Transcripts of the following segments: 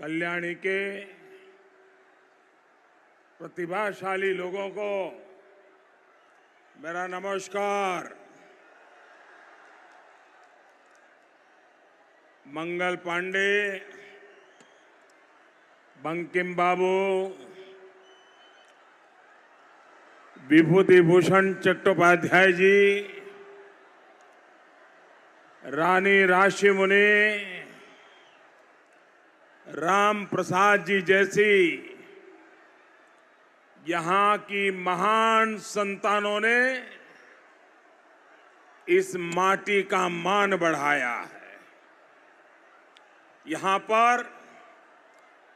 कल्याणी के प्रतिभाशाली लोगों को मेरा नमस्कार। मंगल पांडे, बंकिम बाबू, विभूति भूषण चट्टोपाध्याय जी, रानी राशिमुनि, राम प्रसाद जी जैसी यहां की महान संतानों ने इस माटी का मान बढ़ाया है। यहां पर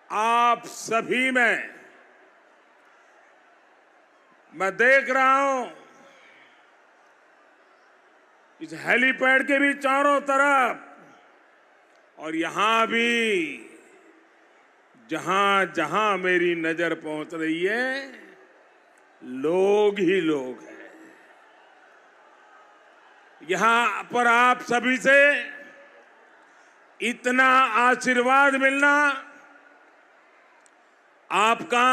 आप सभी में मैं देख रहा हूं, इस हेलीपैड के भी चारों तरफ और यहां भी जहां जहां मेरी नजर पहुंच रही है, लोग ही लोग हैं। यहां पर आप सभी से इतना आशीर्वाद मिलना, आपका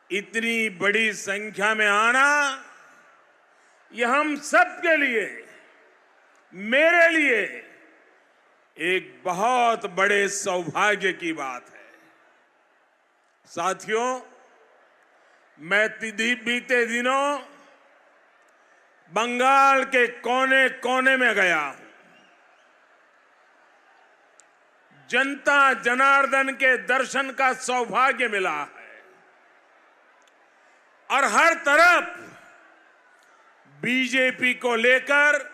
इतनी बड़ी संख्या में आना, यह हम सब के लिए, मेरे लिए एक बहुत बड़े सौभाग्य की बात है। साथियों, मैं बीते दिनों बंगाल के कोने कोने में गया हूं। जनता जनार्दन के दर्शन का सौभाग्य मिला है और हर तरफ बीजेपी को लेकर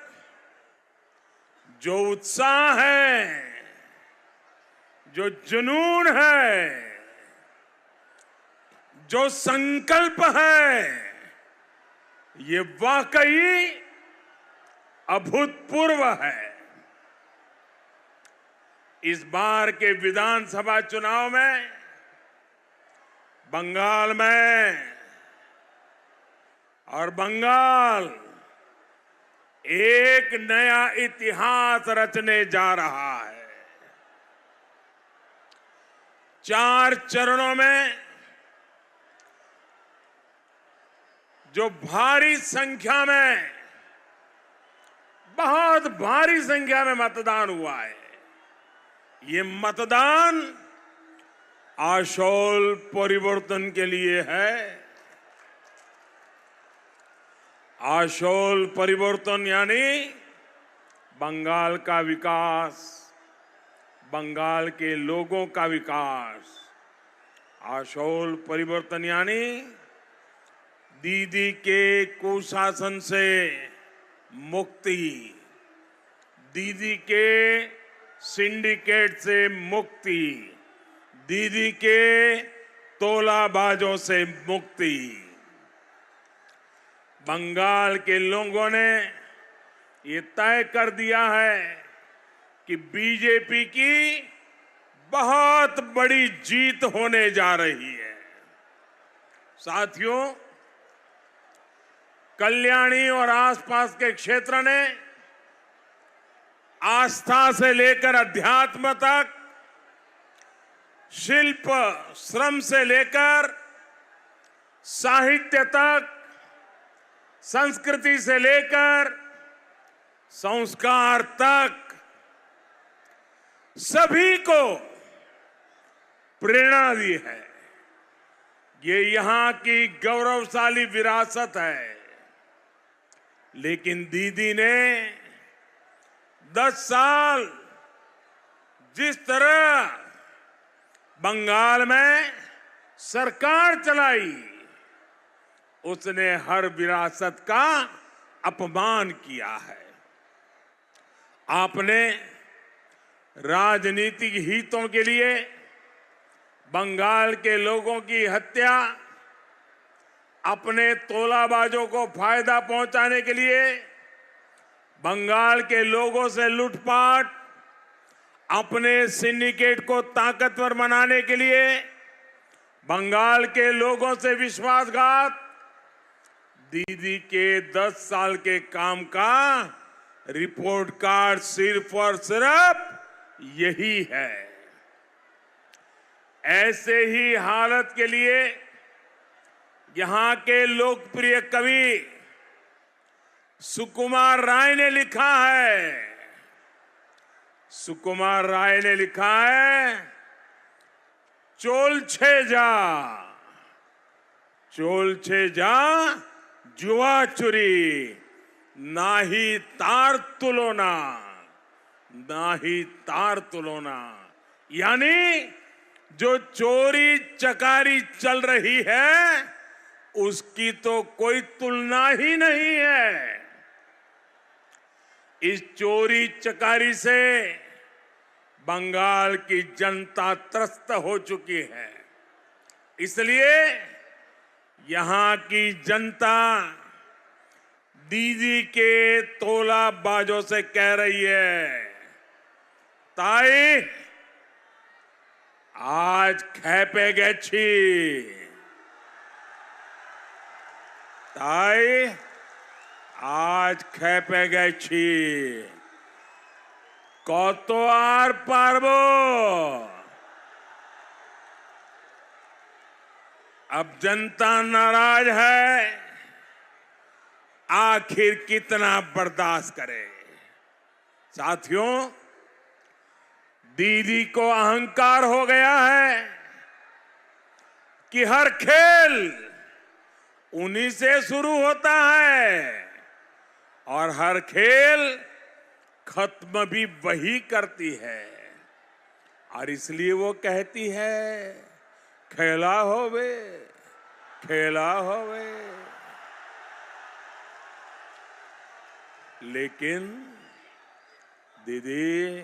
जो उत्साह है, जो जुनून है, जो संकल्प है, ये वाकई अभूतपूर्व है। इस बार के विधानसभा चुनाव में बंगाल में और बंगाल एक नया इतिहास रचने जा रहा है। 4 चरणों में जो भारी संख्या में, बहुत भारी संख्या में मतदान हुआ है, ये मतदान आशोल परिवर्तन के लिए है। आशोल परिवर्तन यानी बंगाल का विकास, बंगाल के लोगों का विकास। आशोल परिवर्तन यानी दीदी के कुशासन से मुक्ति, दीदी के सिंडिकेट से मुक्ति, दीदी के तोलाबाजों से मुक्ति। बंगाल के लोगों ने ये तय कर दिया है कि बीजेपी की बहुत बड़ी जीत होने जा रही है। साथियों, कल्याणी और आसपास के क्षेत्र ने आस्था से लेकर अध्यात्म तक, शिल्प श्रम से लेकर साहित्य तक, संस्कृति से लेकर संस्कार तक सभी को प्रेरणा दी है। ये यहां की गौरवशाली विरासत है। लेकिन दीदी ने 10 साल जिस तरह बंगाल में सरकार चलाई, उसने हर विरासत का अपमान किया है। आपने राजनीतिक हितों के लिए बंगाल के लोगों की हत्या, अपने तोलाबाजों को फायदा पहुंचाने के लिए बंगाल के लोगों से लूटपाट, अपने सिंडिकेट को ताकतवर बनाने के लिए बंगाल के लोगों से विश्वासघात, दीदी के 10 साल के काम का रिपोर्ट कार्ड सिर्फ और सिर्फ यही है। ऐसे ही हालत के लिए यहां के लोकप्रिय कवि सुकुमार राय ने लिखा है। सुकुमार राय ने लिखा है, चोलछे जा जुआ चुरी, नाही तार तुलोना। यानी जो चोरी चकारी चल रही है उसकी तो कोई तुलना ही नहीं है। इस चोरी चकारी से बंगाल की जनता त्रस्त हो चुकी है। इसलिए यहां की जनता दीदी के तोला बाजों से कह रही है, ताई आज खेपे गेछी, ताई आज खेपे गेछी, কত আর পারবো। अब जनता नाराज है, आखिर कितना बर्दाश्त करे। साथियों, दीदी को अहंकार हो गया है कि हर खेल उन्हीं से शुरू होता है और हर खेल खत्म भी वही करती है। और इसलिए वो कहती है, खेला होवे। लेकिन दीदी,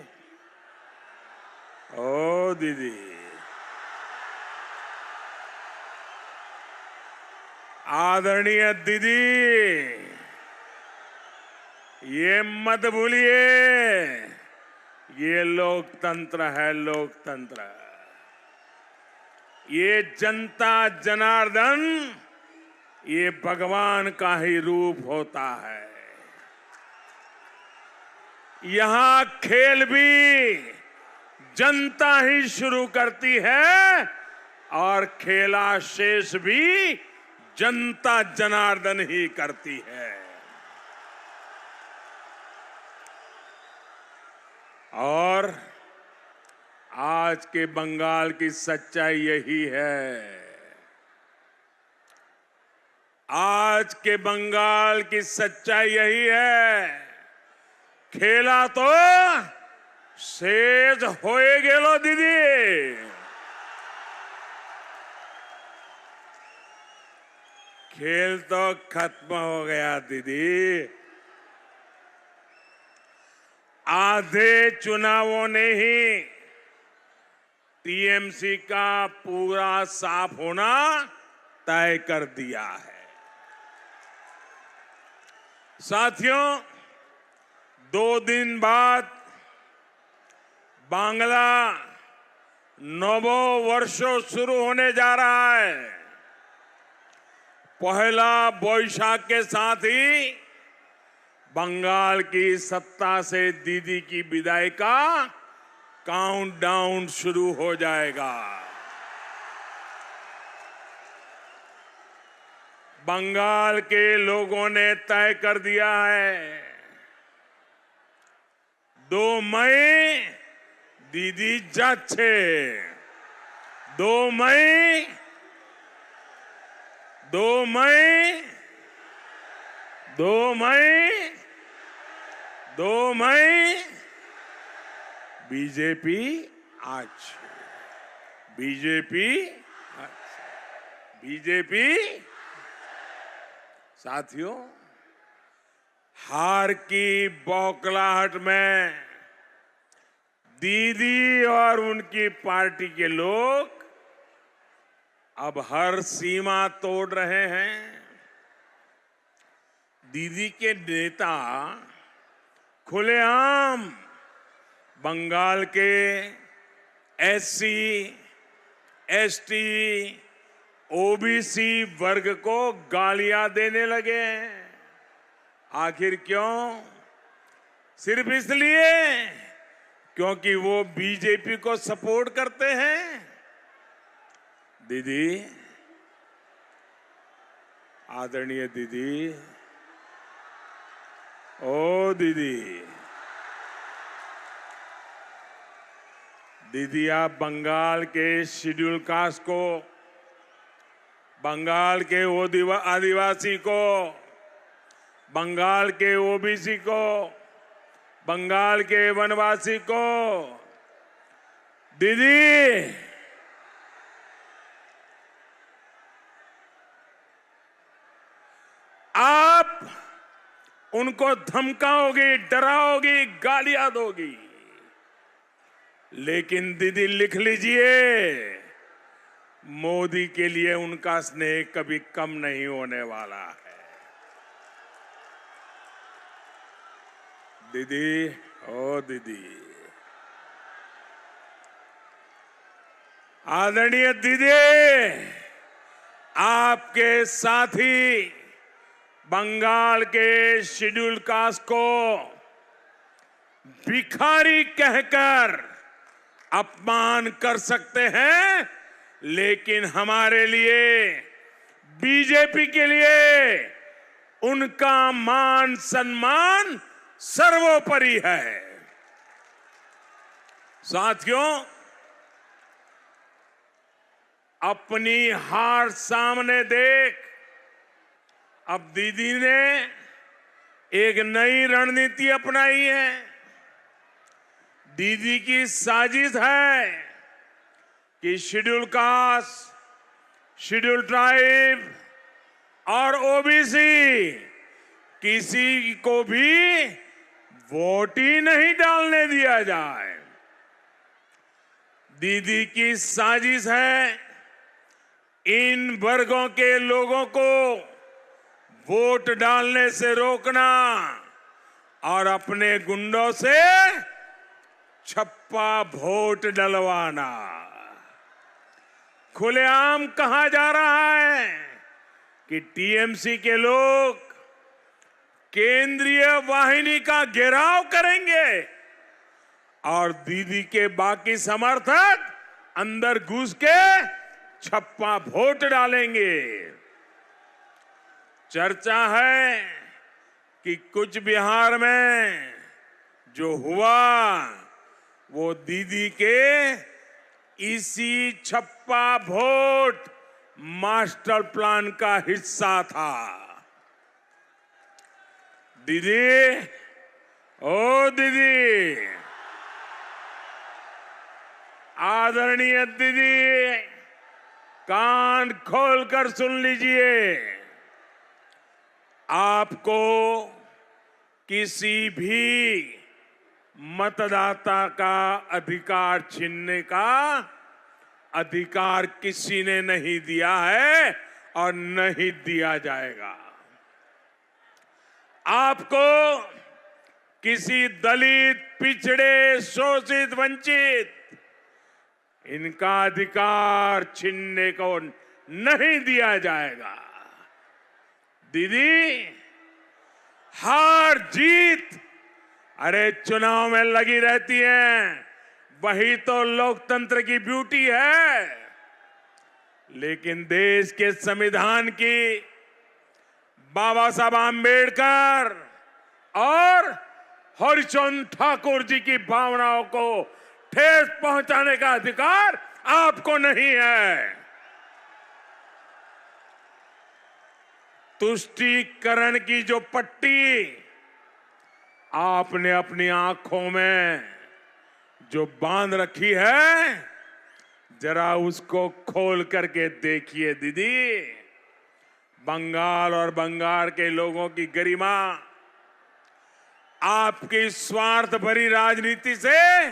ओ दीदी, आदरणीय दीदी, ये मत भूलिए, ये लोकतंत्र है, लोकतंत्र। ये जनता जनार्दन, ये भगवान का ही रूप होता है। यहां खेल भी जनता ही शुरू करती है और खेला शेष भी जनता जनार्दन ही करती है। और आज के बंगाल की सच्चाई यही है। आज के बंगाल की सच्चाई यही है, खेला तो शेष होए गेलो दीदी। खेल तो खत्म हो गया दीदी। आधे चुनावों ने ही टीएमसी का पूरा साफ होना तय कर दिया है। साथियों, 2 दिन बाद बांग्ला नवो वर्षो शुरू होने जा रहा है। पहला बोईशाख के साथ ही बंगाल की सत्ता से दीदी की विदाई का काउंटडाउन शुरू हो जाएगा। बंगाल के लोगों ने तय कर दिया है, 2 मई दीदी जाच्छे। 2 मई 2 मई 2 मई 2 मई बीजेपी आज, बीजेपी। साथियों, हार की बौखलाहट में दीदी और उनकी पार्टी के लोग अब हर सीमा तोड़ रहे हैं। दीदी के नेता खुलेआम बंगाल के एससी, एसटी, ओबीसी वर्ग को गालियां देने लगे हैं। आखिर क्यों? सिर्फ इसलिए क्योंकि वो बीजेपी को सपोर्ट करते हैं। दीदी, आदरणीय दीदी, ओ दीदी, दीदी आप बंगाल के शेड्यूल कास्ट को, बंगाल के आदिवासी को, बंगाल के ओबीसी को, बंगाल के वनवासी को, दीदी आप उनको धमकाओगी, डराओगी, गालियां दोगी, लेकिन दीदी लिख लीजिए, मोदी के लिए उनका स्नेह कभी कम नहीं होने वाला है। दीदी, ओ दीदी, आदरणीय दीदी, आपके साथी बंगाल के शेड्यूल कास्ट को भिखारी कहकर अपमान कर सकते हैं, लेकिन हमारे लिए, बीजेपी के लिए उनका मान सम्मान सर्वोपरि है। साथियों, अपनी हार सामने देख अब दीदी ने एक नई रणनीति अपनाई है। दीदी की साजिश है कि शेड्यूल कास्ट, शेड्यूल ट्राइब और ओबीसी किसी को भी वोट ही नहीं डालने दिया जाए। दीदी की साजिश है इन वर्गों के लोगों को वोट डालने से रोकना और अपने गुंडों से छप्पा वोट डलवाना। खुलेआम कहा जा रहा है कि टीएमसी के लोग केंद्रीय वाहिनी का घेराव करेंगे और दीदी के बाकी समर्थक अंदर घुस के छप्पा वोट डालेंगे। चर्चा है कि कुछ बिहार में जो हुआ वो दीदी के इसी छप्पा वोट मास्टर प्लान का हिस्सा था। दीदी, ओ दीदी, आदरणीय दीदी, कान खोलकर सुन लीजिए, आपको किसी भी मतदाता का अधिकार छीनने का अधिकार किसी ने नहीं दिया है और नहीं दिया जाएगा। आपको किसी दलित, पिछड़े, शोषित, वंचित इनका अधिकार छीनने को नहीं दिया जाएगा। दीदी, हार जीत अरे चुनाव में लगी रहती है, वही तो लोकतंत्र की ब्यूटी है। लेकिन देश के संविधान की, बाबा साहब आंबेडकर और हरिचंद ठाकुर जी की भावनाओं को ठेस पहुंचाने का अधिकार आपको नहीं है। तुष्टीकरण की जो पट्टी आपने अपनी आंखों में जो बांध रखी है, जरा उसको खोल करके देखिए दीदी। बंगाल और बंगाल के लोगों की गरिमा आपकी स्वार्थ भरी राजनीति से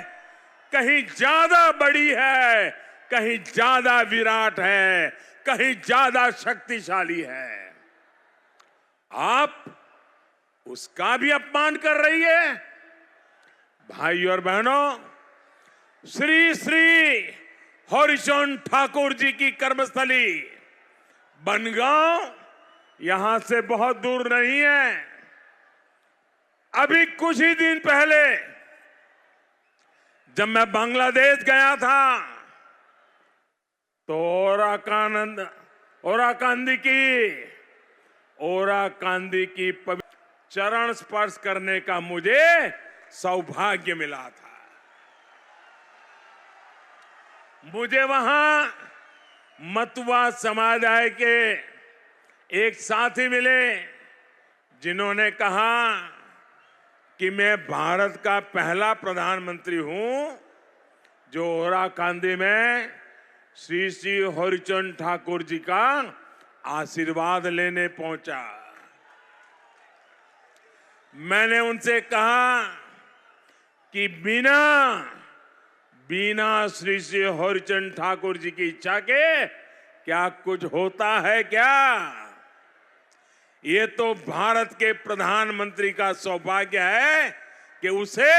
कहीं ज्यादा बड़ी है, कहीं ज्यादा विराट है, कहीं ज्यादा शक्तिशाली है। आप उसका भी अपमान कर रही है। भाई और बहनों, श्री श्री हरिचंद ठाकुर जी की कर्मस्थली बनगांव यहां से बहुत दूर नहीं है। अभी कुछ ही दिन पहले जब मैं बांग्लादेश गया था तो ओराकांदी की पवित्र चरण स्पर्श करने का मुझे सौभाग्य मिला था। मुझे वहां मतुआ समुदाय के एक साथी मिले जिन्होंने कहा कि मैं भारत का पहला प्रधानमंत्री हूं जो ओराकांदी में श्री श्री हरिचंद ठाकुर जी का आशीर्वाद लेने पहुंचा। मैंने उनसे कहा कि बिना श्री श्री हरिचंद ठाकुर जी की इच्छा के क्या कुछ होता है क्या? ये तो भारत के प्रधानमंत्री का सौभाग्य है कि उसे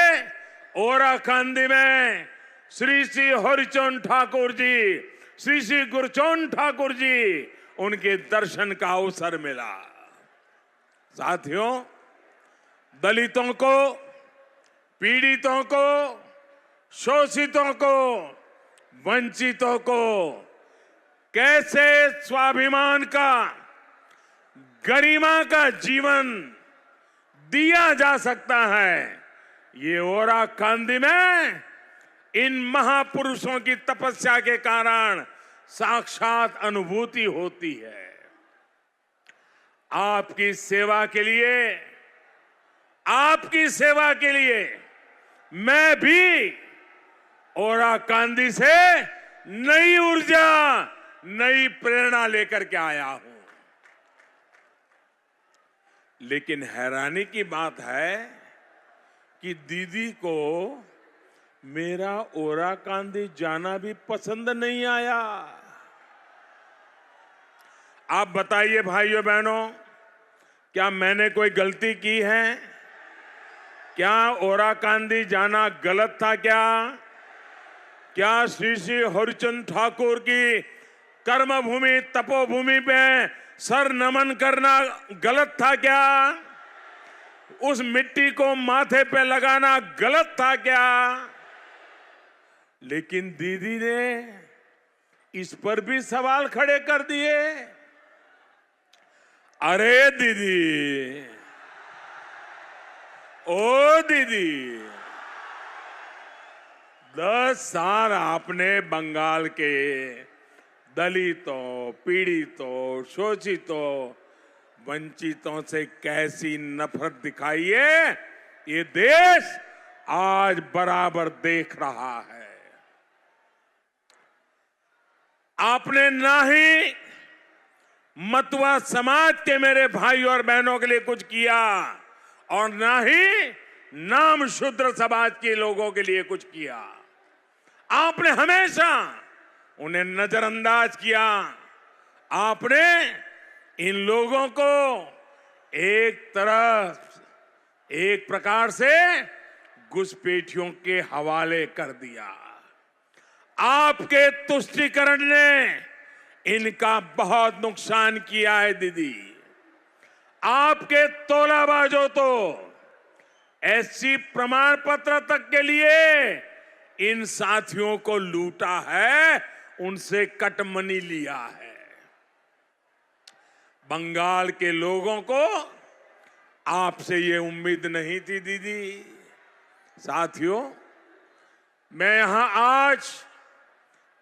ओराकांदी में श्री श्री हरिचंद ठाकुर जी, श्री श्री गुरचंद ठाकुर जी, उनके दर्शन का अवसर मिला। साथियों, दलितों को, पीड़ितों को, शोषितों को, वंचितों को कैसे स्वाभिमान का, गरिमा का जीवन दिया जा सकता है, ये ओराकांदी में इन महापुरुषों की तपस्या के कारण साक्षात अनुभूति होती है। आपकी सेवा के लिए मैं भी ओराकांदी से नई ऊर्जा, नई प्रेरणा लेकर के आया हूं। लेकिन हैरानी की बात है कि दीदी को मेरा ओराकांदी जाना भी पसंद नहीं आया। आप बताइए भाइयों बहनों, क्या मैंने कोई गलती की है? क्या ओराकांदी जाना गलत था क्या? क्या श्री श्री हरिचंद ठाकुर की कर्मभूमि, तपोभूमि पे सर नमन करना गलत था क्या? उस मिट्टी को माथे पे लगाना गलत था क्या? लेकिन दीदी ने इस पर भी सवाल खड़े कर दिए। अरे दीदी, ओ दीदी, 10 साल आपने बंगाल के दलितों, पीड़ितों, शोषितों, वंचितों से कैसी नफरत दिखाई है, ये देश आज बराबर देख रहा है। आपने ना ही मतुआ समाज के मेरे भाई और बहनों के लिए कुछ किया और ना ही नाम शूद्र समाज के लोगों के लिए कुछ किया। आपने हमेशा उन्हें नजरअंदाज किया। आपने इन लोगों को एक प्रकार से घुसपैठियों के हवाले कर दिया। आपके तुष्टीकरण ने इनका बहुत नुकसान किया है दीदी। आपके तोलाबाजों तो एससी प्रमाण पत्र तक के लिए इन साथियों को लूटा है, उनसे कटमनी लिया है। बंगाल के लोगों को आपसे ये उम्मीद नहीं थी दीदी। साथियों, मैं यहां आज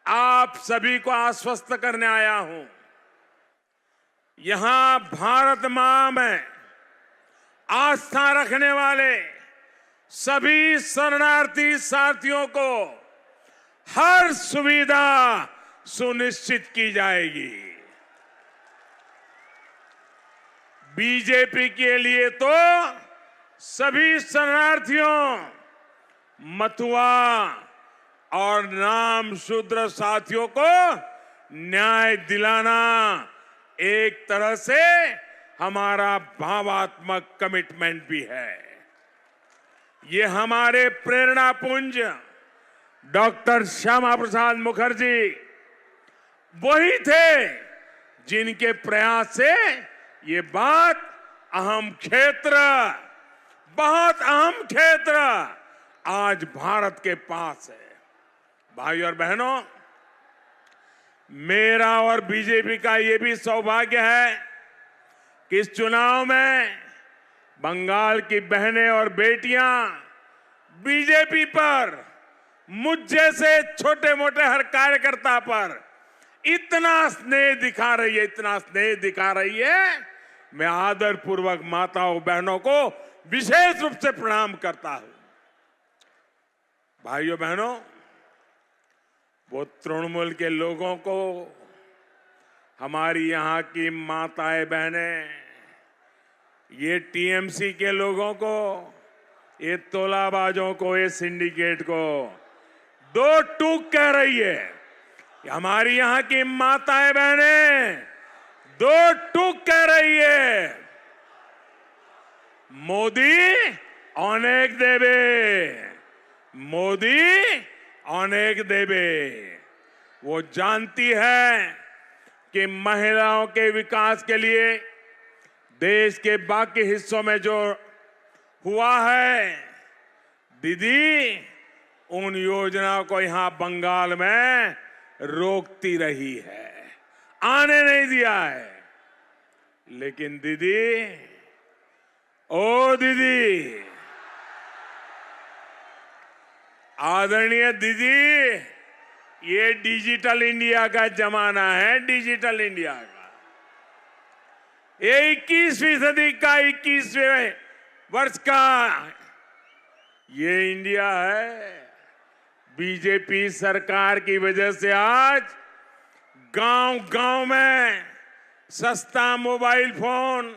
आप सभी को आश्वस्त करने आया हूं। यहां भारत मां में आस्था रखने वाले सभी शरणार्थी साथियों को हर सुविधा सुनिश्चित की जाएगी। बीजेपी के लिए तो सभी शरणार्थियों, मतुआ और नाम शूद्र साथियों को न्याय दिलाना एक तरह से हमारा भावात्मक कमिटमेंट भी है। ये हमारे प्रेरणा पुंज डॉक्टर श्यामा प्रसाद मुखर्जी वही थे जिनके प्रयास से ये बात बहुत अहम क्षेत्र आज भारत के पास है। भाई और बहनों, मेरा और बीजेपी का ये भी सौभाग्य है कि इस चुनाव में बंगाल की बहनें और बेटियां बीजेपी पर, मुझ जैसे छोटे मोटे हर कार्यकर्ता पर इतना स्नेह दिखा रही है, इतना स्नेह दिखा रही है। मैं आदर पूर्वक माताओं बहनों को विशेष रूप से प्रणाम करता हूं। भाइयों बहनों, वो तृणमूल के लोगों को, हमारी यहां की माताएं बहनें, ये टीएमसी के लोगों को, ये तोलाबाजों को, ये सिंडिकेट को दो टूक कह रही है। हमारी यहां की माताएं बहनें दो टूक कह रही है। मोदी अनेक देवे, मोदी अनेक देवे। वो जानती है कि महिलाओं के विकास के लिए देश के बाकी हिस्सों में जो हुआ है, दीदी उन योजनाओं को यहां बंगाल में रोकती रही है, आने नहीं दिया है। लेकिन दीदी, ओ दीदी, आदरणीय दीदी, ये डिजिटल इंडिया का जमाना है, डिजिटल इंडिया का। ये 21वीं सदी का 21वें वर्ष का ये इंडिया है। बीजेपी सरकार की वजह से आज गांव-गांव में सस्ता मोबाइल फोन,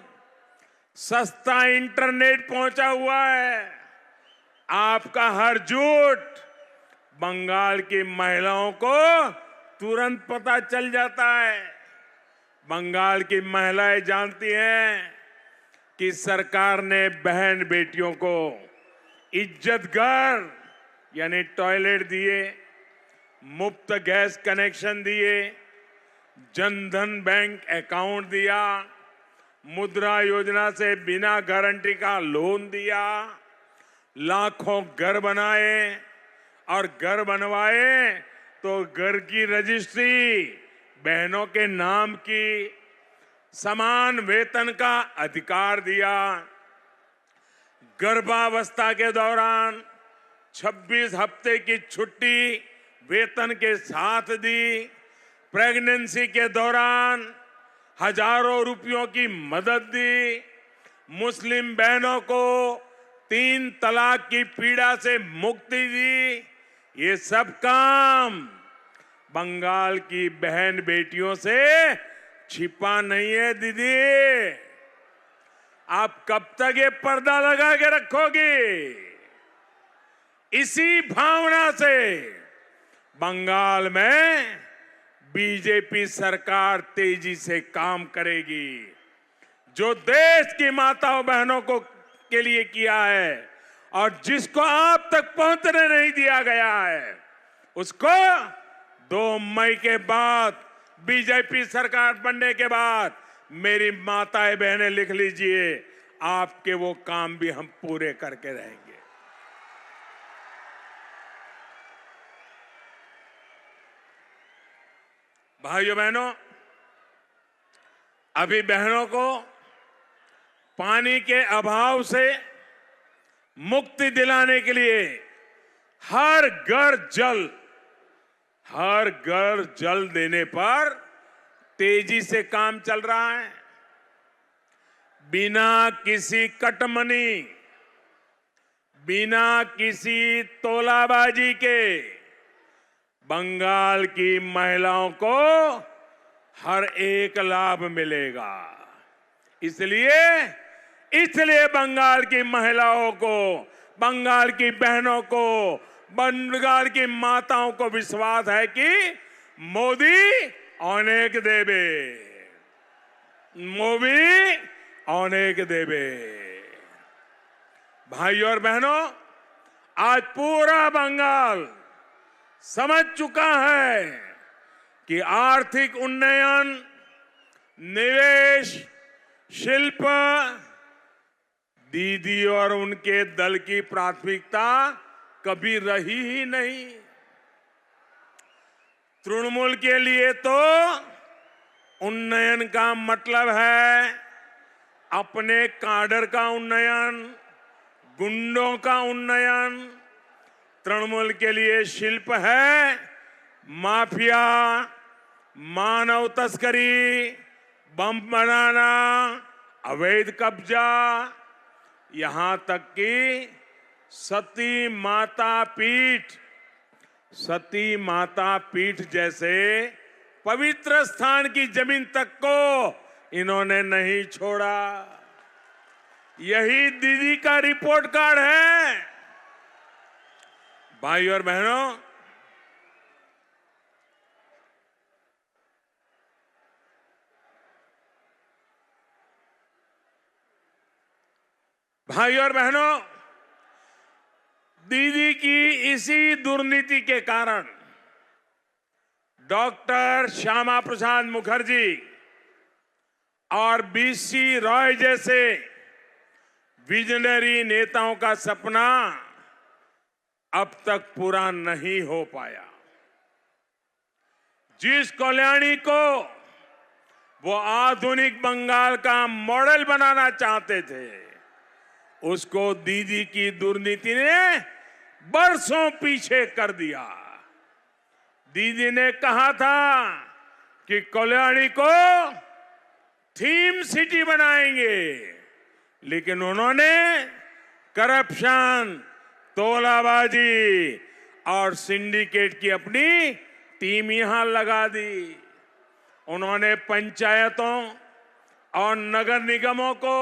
सस्ता इंटरनेट पहुंचा हुआ है। आपका हर झूठ बंगाल की महिलाओं को तुरंत पता चल जाता है। बंगाल की महिलाएं जानती हैं कि सरकार ने बहन बेटियों को इज्जत घर यानी टॉयलेट दिए, मुफ्त गैस कनेक्शन दिए, जनधन बैंक अकाउंट दिया, मुद्रा योजना से बिना गारंटी का लोन दिया, लाखों घर बनाए और घर बनवाए तो घर की रजिस्ट्री बहनों के नाम की, समान वेतन का अधिकार दिया, गर्भावस्था के दौरान 26 हफ्ते की छुट्टी वेतन के साथ दी, प्रेगनेंसी के दौरान हजारों रुपयों की मदद दी, मुस्लिम बहनों को 3 तलाक की पीड़ा से मुक्ति दी। ये सब काम बंगाल की बहन बेटियों से छिपा नहीं है। दीदी, आप कब तक ये पर्दा लगा के रखोगे? इसी भावना से बंगाल में बीजेपी सरकार तेजी से काम करेगी। जो देश की माताओं बहनों को के लिए किया है और जिसको आप तक पहुंचने नहीं दिया गया है, उसको 2 मई के बाद, बीजेपी सरकार बनने के बाद, मेरी माताएं बहनें लिख लीजिए, आपके वो काम भी हम पूरे करके रहेंगे। भाइयों बहनों, अभी बहनों को पानी के अभाव से मुक्ति दिलाने के लिए हर घर जल देने पर तेजी से काम चल रहा है। बिना किसी कटमनी, बिना किसी तोलाबाजी के बंगाल की महिलाओं को हर एक लाभ मिलेगा। इसलिए बंगाल की महिलाओं को, बंगाल की बहनों को, बंगाल की माताओं को विश्वास है कि मोदी अनेक देवे, मोदी अनेक देवे। भाइयों और बहनों, आज पूरा बंगाल समझ चुका है कि आर्थिक उन्नयन, निवेश, शिल्प दीदी और उनके दल की प्राथमिकता कभी रही ही नहीं। तृणमूल के लिए तो उन्नयन का मतलब है अपने काडर का उन्नयन, गुंडों का उन्नयन। तृणमूल के लिए शिल्प है माफिया, मानव तस्करी, बम बनाना, अवैध कब्जा, यहां तक कि सती माता पीठ जैसे पवित्र स्थान की जमीन तक को इन्होंने नहीं छोड़ा। यही दीदी का रिपोर्ट कार्ड है। भाई और बहनों, दीदी की इसी दुर्नीति के कारण डॉक्टर श्यामा प्रसाद मुखर्जी और बीसी रॉय जैसे विजनरी नेताओं का सपना अब तक पूरा नहीं हो पाया। जिस कल्याणी को वो आधुनिक बंगाल का मॉडल बनाना चाहते थे, उसको दीदी की दुर्नीति ने बरसों पीछे कर दिया। दीदी ने कहा था कि कल्याणी को थीम सिटी बनाएंगे, लेकिन उन्होंने करप्शन, तोलाबाजी और सिंडिकेट की अपनी टीम यहां लगा दी। उन्होंने पंचायतों और नगर निगमों को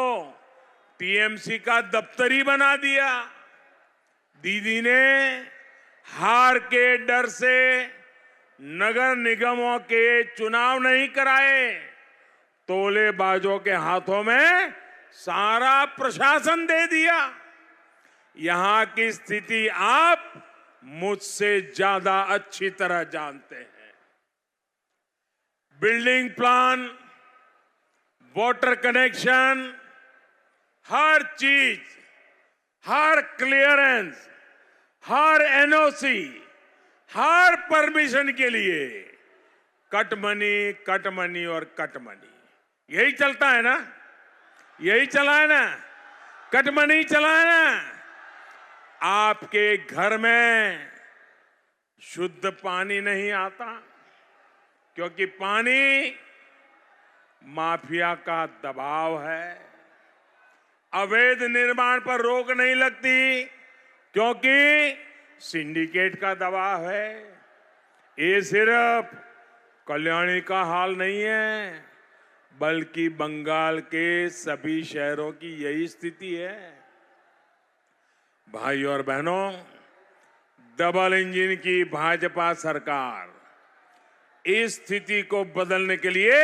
टीएमसी का दफ्तर ही बना दिया। दीदी ने हार के डर से नगर निगमों के चुनाव नहीं कराए, तोलेबाजों के हाथों में सारा प्रशासन दे दिया। यहां की स्थिति आप मुझसे ज्यादा अच्छी तरह जानते हैं। बिल्डिंग प्लान, वाटर कनेक्शन, हर चीज, हर क्लियरेंस, हर एनओसी, हर परमिशन के लिए कटमनी और कटमनी। यही चलता है ना, यही चला है ना, कटमनी चला है ना। आपके घर में शुद्ध पानी नहीं आता क्योंकि पानी माफिया का दबाव है। अवैध निर्माण पर रोक नहीं लगती क्योंकि सिंडिकेट का दबाव है। ये सिर्फ कल्याणी का हाल नहीं है, बल्कि बंगाल के सभी शहरों की यही स्थिति है। भाई और बहनों, डबल इंजन की भाजपा सरकार इस स्थिति को बदलने के लिए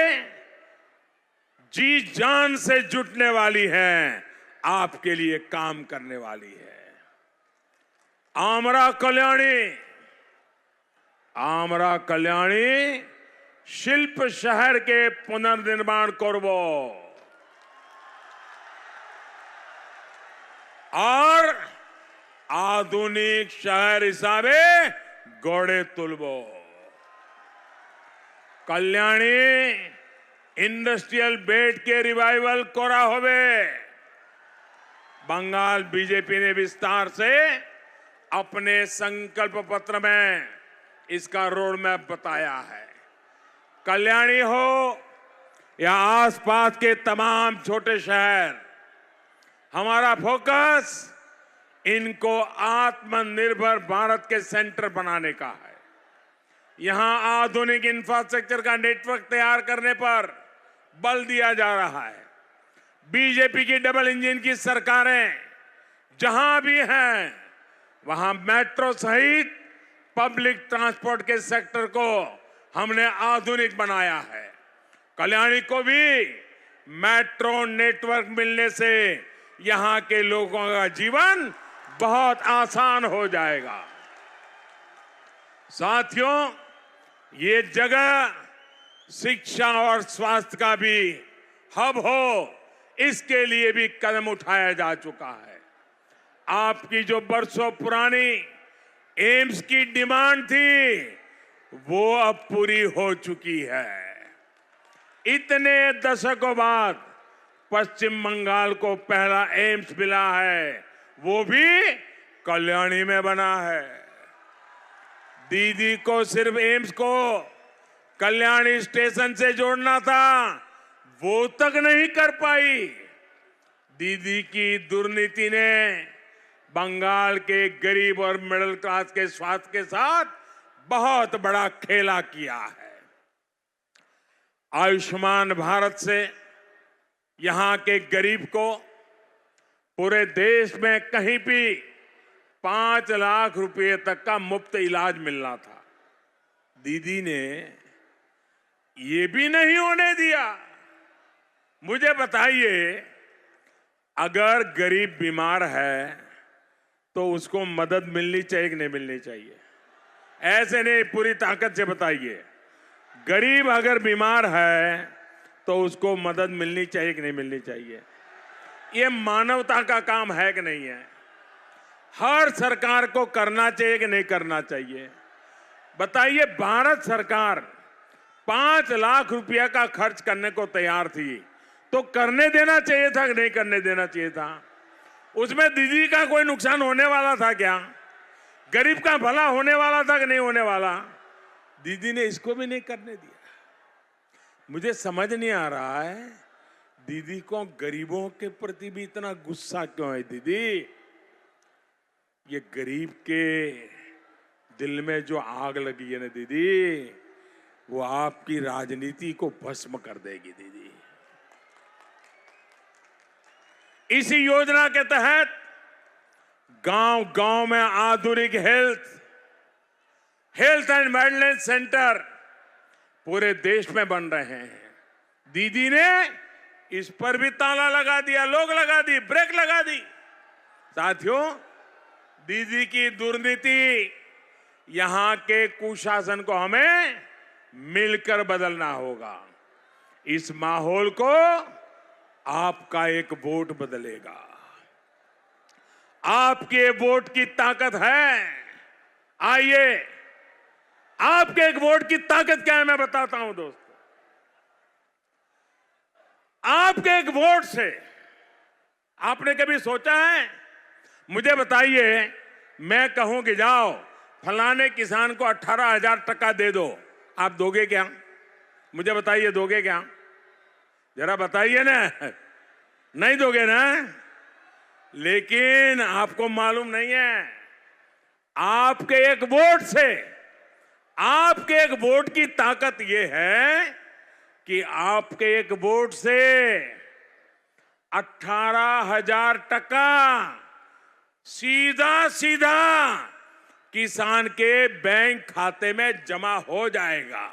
जी जान से जुटने वाली है, आपके लिए काम करने वाली है। आमरा कल्याणी शिल्प शहर के पुनर्निर्माण करबो और आधुनिक शहर हिसाबे गड़े तुलबो। कल्याणी इंडस्ट्रियल बेल्ट के रिवाइवल कोरा होवे। बंगाल बीजेपी ने विस्तार से अपने संकल्प पत्र में इसका रोड मैप बताया है। कल्याणी हो या आसपास के तमाम छोटे शहर, हमारा फोकस इनको आत्मनिर्भर भारत के सेंटर बनाने का है। यहां आधुनिक इंफ्रास्ट्रक्चर का नेटवर्क तैयार करने पर बल दिया जा रहा है। बीजेपी की डबल इंजन की सरकारें जहां भी हैं, वहां मेट्रो सहित पब्लिक ट्रांसपोर्ट के सेक्टर को हमने आधुनिक बनाया है। कल्याणी को भी मेट्रो नेटवर्क मिलने से यहां के लोगों का जीवन बहुत आसान हो जाएगा। साथियों, ये जगह शिक्षा और स्वास्थ्य का भी हब हो, इसके लिए भी कदम उठाया जा चुका है। आपकी जो बरसों पुरानी एम्स की डिमांड थी, वो अब पूरी हो चुकी है। इतने दशकों बाद पश्चिम बंगाल को पहला एम्स मिला है, वो भी कल्याणी में बना है। दीदी को सिर्फ एम्स को कल्याणी स्टेशन से जोड़ना था, वो तक नहीं कर पाई। दीदी की दुर्नीति ने बंगाल के गरीब और मिडिल क्लास के स्वास्थ्य के साथ बहुत बड़ा खेला किया है। आयुष्मान भारत से यहां के गरीब को पूरे देश में कहीं भी 5 लाख रुपए तक का मुफ्त इलाज मिलना था। दीदी ने ये भी नहीं होने दिया। मुझे बताइए, अगर गरीब बीमार है तो उसको मदद मिलनी चाहिए कि नहीं मिलनी चाहिए? ऐसे नहीं, पूरी ताकत से बताइए। गरीब अगर बीमार है तो उसको मदद मिलनी चाहिए कि नहीं मिलनी चाहिए? ये मानवता का काम है कि नहीं है? हर सरकार को करना चाहिए कि नहीं करना चाहिए? बताइए, भारत सरकार 5 लाख रुपया का खर्च करने को तैयार थी, तो करने देना चाहिए था कि नहीं करने देना चाहिए था? उसमें दीदी का कोई नुकसान होने वाला था क्या? गरीब का भला होने वाला था कि नहीं होने वाला? दीदी ने इसको भी नहीं करने दिया। मुझे समझ नहीं आ रहा है, दीदी को गरीबों के प्रति भी इतना गुस्सा क्यों है? दीदी, ये गरीब के दिल में जो आग लगी है ना दीदी, वो आपकी राजनीति को भस्म कर देगी दीदी। इसी योजना के तहत गांव-गांव में आधुनिक हेल्थ एंड वेलनेस सेंटर पूरे देश में बन रहे हैं। दीदी ने इस पर भी ताला लगा दिया, लोग लगा दी, ब्रेक लगा दी। साथियों, दीदी की दुर्नीति, यहां के कुशासन को हमें मिलकर बदलना होगा। इस माहौल को आपका एक वोट बदलेगा। आपके वोट की ताकत है। आइए, आपके एक वोट की ताकत क्या है मैं बताता हूं दोस्तों। आपके एक वोट से आपने कभी सोचा है? मुझे बताइए, मैं कहूं कि जाओ फलाने किसान को 18,000 टका दे दो, आप दोगे क्या? मुझे बताइए, दोगे क्या? जरा बताइए ना। नहीं दोगे ना? लेकिन आपको मालूम नहीं है, आपके एक वोट से, आपके एक वोट की ताकत यह है कि आपके एक वोट से 18,000 टका सीधा सीधा किसान के बैंक खाते में जमा हो जाएगा।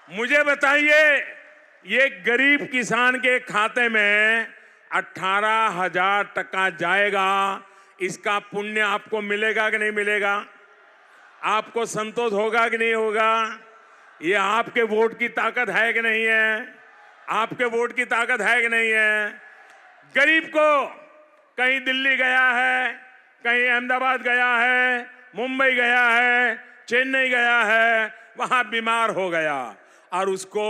मुझे बताइए, ये गरीब किसान के खाते में 18,000 टका जाएगा, इसका पुण्य आपको मिलेगा कि नहीं मिलेगा? आपको संतोष होगा कि नहीं होगा? ये आपके वोट की ताकत है कि नहीं है? आपके वोट की ताकत है कि नहीं है? गरीब को कहीं दिल्ली गया है, कहीं अहमदाबाद गया है, मुंबई गया है, चेन्नई गया है, वहां बीमार हो गया और उसको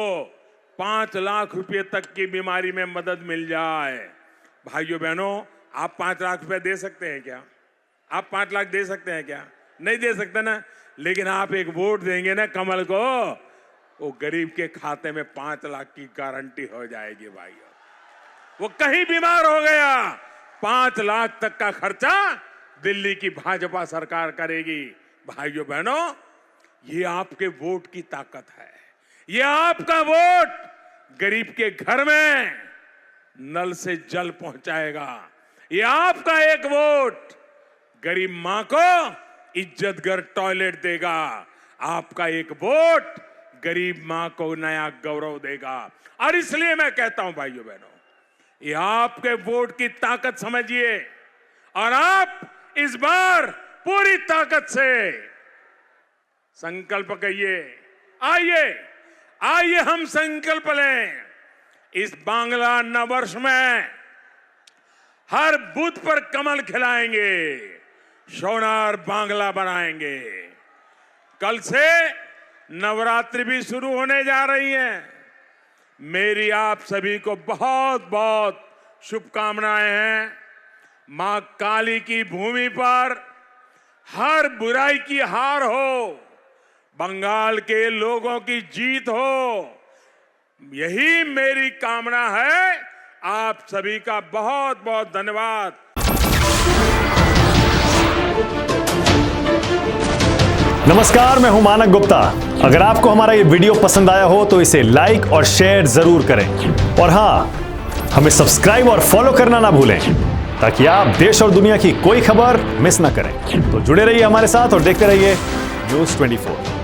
5 लाख रुपए तक की बीमारी में मदद मिल जाए। भाइयों बहनों, आप 5 लाख रुपए दे सकते हैं क्या? आप 5 लाख दे सकते हैं क्या? नहीं दे सकते ना। लेकिन आप एक वोट देंगे ना कमल को, वो गरीब के खाते में 5 लाख की गारंटी हो जाएगी भाइयों। वो कहीं बीमार हो गया, 5 लाख तक का खर्चा दिल्ली की भाजपा सरकार करेगी। भाइयों बहनों, ये आपके वोट की ताकत है। ये आपका वोट गरीब के घर में नल से जल पहुंचाएगा। ये आपका एक वोट गरीब मां को इज्जतगर टॉयलेट देगा। आपका एक वोट गरीब मां को नया गौरव देगा। और इसलिए मैं कहता हूं भाइयों बहनों, ये आपके वोट की ताकत समझिए और आप इस बार पूरी ताकत से संकल्प करिए। आइए आइए हम संकल्प लें, इस बांग्ला नववर्ष में हर बूथ पर कमल खिलाएंगे, सोनार बांग्ला बनाएंगे। कल से नवरात्रि भी शुरू होने जा रही है। मेरी आप सभी को बहुत बहुत शुभकामनाएं हैं। मां काली की भूमि पर हर बुराई की हार हो, बंगाल के लोगों की जीत हो, यही मेरी कामना है। आप सभी का बहुत बहुत धन्यवाद। नमस्कार, मैं हूं मानक गुप्ता। अगर आपको हमारा ये वीडियो पसंद आया हो तो इसे लाइक और शेयर जरूर करें, और हां, हमें सब्सक्राइब और फॉलो करना ना भूलें ताकि आप देश और दुनिया की कोई खबर मिस ना करें। तो जुड़े रहिए हमारे साथ और देखते रहिए न्यूज़ 24।